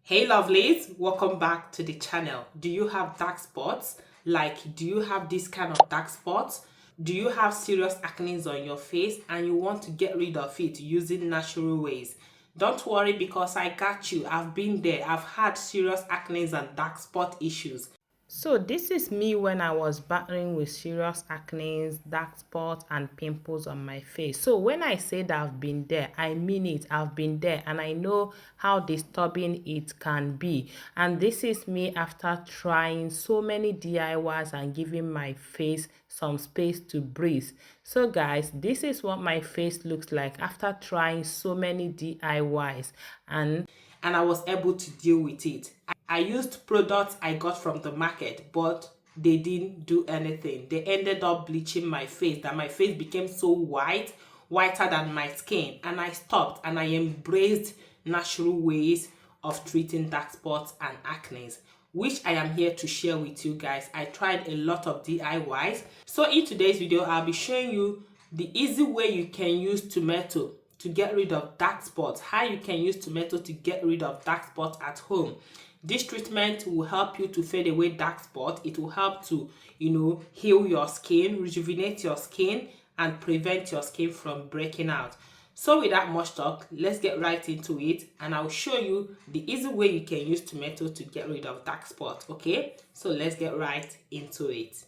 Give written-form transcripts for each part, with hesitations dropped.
Hey lovelies, welcome back to the channel. Do you have dark spots? Do you have this kind of dark spots? Do you have serious acne on your face and you want to get rid of it using natural ways? Don't worry because I got you. I've been there. I've had serious acne and dark spot issues. So this is me when I was battling with serious acne, dark spots and pimples on my face. So when I say that I've been there, I mean it. I've been there and I know how disturbing it can be. And this is me after trying so many DIYs and giving my face some space to breathe. So guys, this is what my face looks like after trying so many DIYs and I was able to deal with it. I used products I got from the market, but they didn't do anything. They ended up bleaching my face, that my face became so white, whiter than my skin, and I stopped and I embraced natural ways of treating dark spots and acne, which I am here to share with you guys. I tried a lot of DIYs. So in today's video, I'll be showing you the easy way you can use tomato to get rid of dark spots, how you can use tomato to get rid of dark spots at home. This treatment will help you to fade away dark spots. It will help to, heal your skin, rejuvenate your skin, and prevent your skin from breaking out. So without much talk, let's get right into it and I'll show you the easy way you can use tomato to get rid of dark spots, okay? So let's get right into it.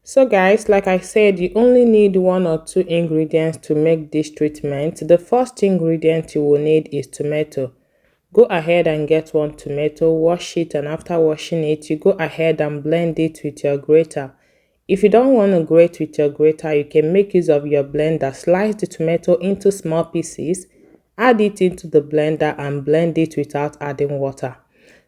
So guys, like I said, you only need 1 or 2 ingredients to make this treatment. The first ingredient you will need is tomato. Go ahead and get 1 tomato, wash it, and after washing it, you go ahead and blend it with your grater. If you don't want to grate with your grater, you can make use of your blender. Slice the tomato into small pieces, add it into the blender and blend it without adding water.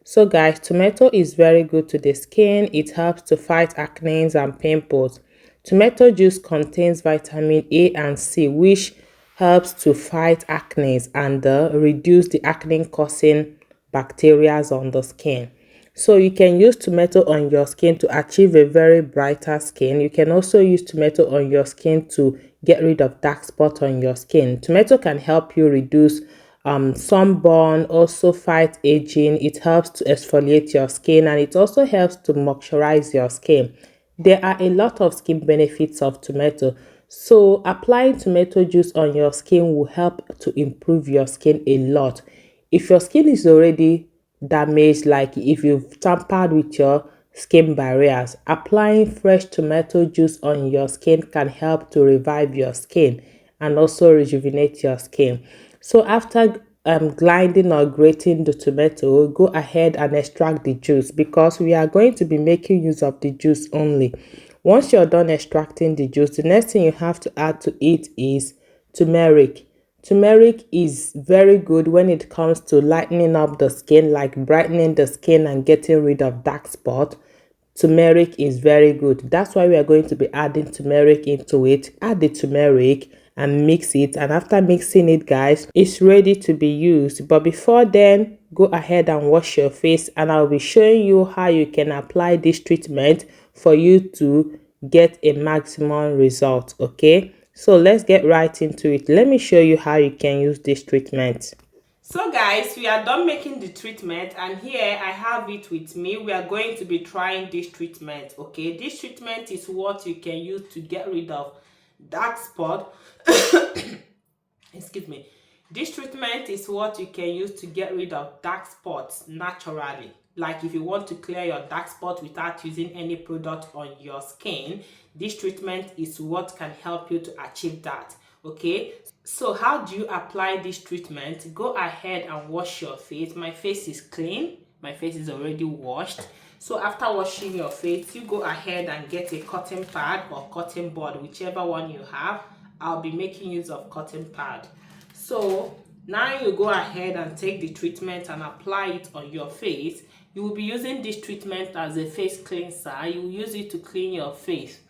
So guys, tomato is very good to the skin. It helps to fight acne and pimples. Tomato juice contains vitamin A and C, which helps to fight acne and reduce the acne causing bacteria on the skin. So you can use tomato on your skin to achieve a very brighter skin. You can also use tomato on your skin to get rid of dark spots on your skin. Tomato can help you reduce sunburn, also fight aging. It helps to exfoliate your skin and it also helps to moisturize your skin. There are a lot of skin benefits of tomato. So applying tomato juice on your skin will help to improve your skin a lot. If your skin is already damaged, like if you've tampered with your skin barriers, applying fresh tomato juice on your skin can help to revive your skin and also rejuvenate your skin. So after grinding or grating the tomato, go ahead and extract the juice because we are going to be making use of the juice only. Once you're done extracting the juice, the next thing you have to add to it is turmeric. Turmeric is very good when it comes to lightening up the skin, like brightening the skin and getting rid of dark spots. Turmeric is very good. That's why we are going to be adding turmeric into it. Add the turmeric and mix it, and after mixing it guys, it's ready to be used. But before then, go ahead and wash your face and I'll be showing you how you can apply this treatment for you to get a maximum result. Okay, so let's get right into it. Let me show you how you can use this treatment. So guys, we are done making the treatment and here I have it with me. We are going to be trying this treatment. Okay, this treatment is what you can use to get rid of dark spot. Excuse me. This treatment is what you can use to get rid of dark spots naturally. Like if you want to clear your dark spot without using any product on your skin, this treatment is what can help you to achieve that. Okay, so how do you apply this treatment? Go ahead and wash your face. My face is clean. My face is already washed. So after washing your face, you go ahead and get a cotton pad or cotton bud, whichever one you have. I'll be making use of cotton pad. So now you go ahead and take the treatment and apply it on your face. You will be using this treatment as a face cleanser. You will use it to clean your face.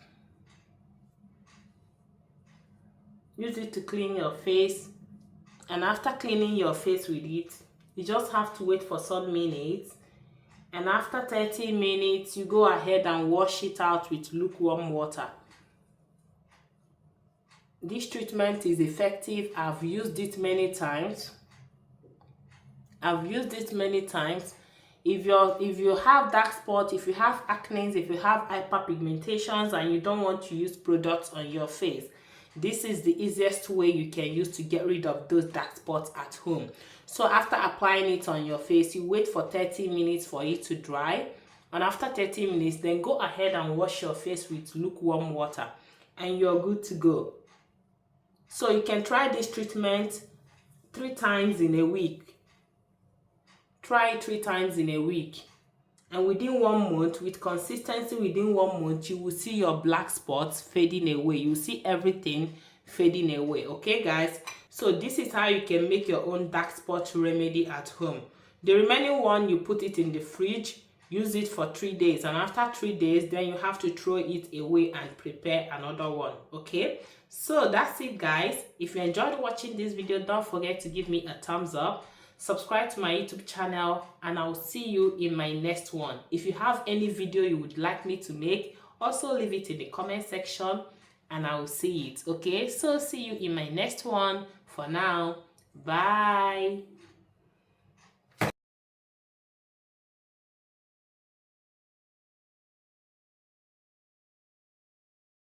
Use it to clean your face, and after cleaning your face with it, you just have to wait for some minutes, and after 30 minutes you go ahead and wash it out with lukewarm water. This treatment is effective. I've used it many times I've used it many times. If you have dark spots, if you have acne, if you have hyperpigmentations and you don't want to use products on your face, this is the easiest way you can use to get rid of those dark spots at home. So after applying it on your face, you wait for 30 minutes for it to dry, and after 30 minutes then go ahead and wash your face with lukewarm water and you're good to go. So you can try this treatment 3 times in a week. Try it 3 times in a week, and within 1 month, with consistency, within 1 month, you will see your black spots fading away. You will see everything fading away. Okay guys, so this is how you can make your own dark spot remedy at home. The remaining one, you put it in the fridge, use it for 3 days, and after 3 days then you have to throw it away and prepare another one. Okay, so that's it guys. If you enjoyed watching this video, don't forget to give me a thumbs up, subscribe to my YouTube channel, and I'll see you in my next one. If you have any video you would like me to make, also leave it in the comment section and I will see it. Okay, so see you in my next one. For now, bye.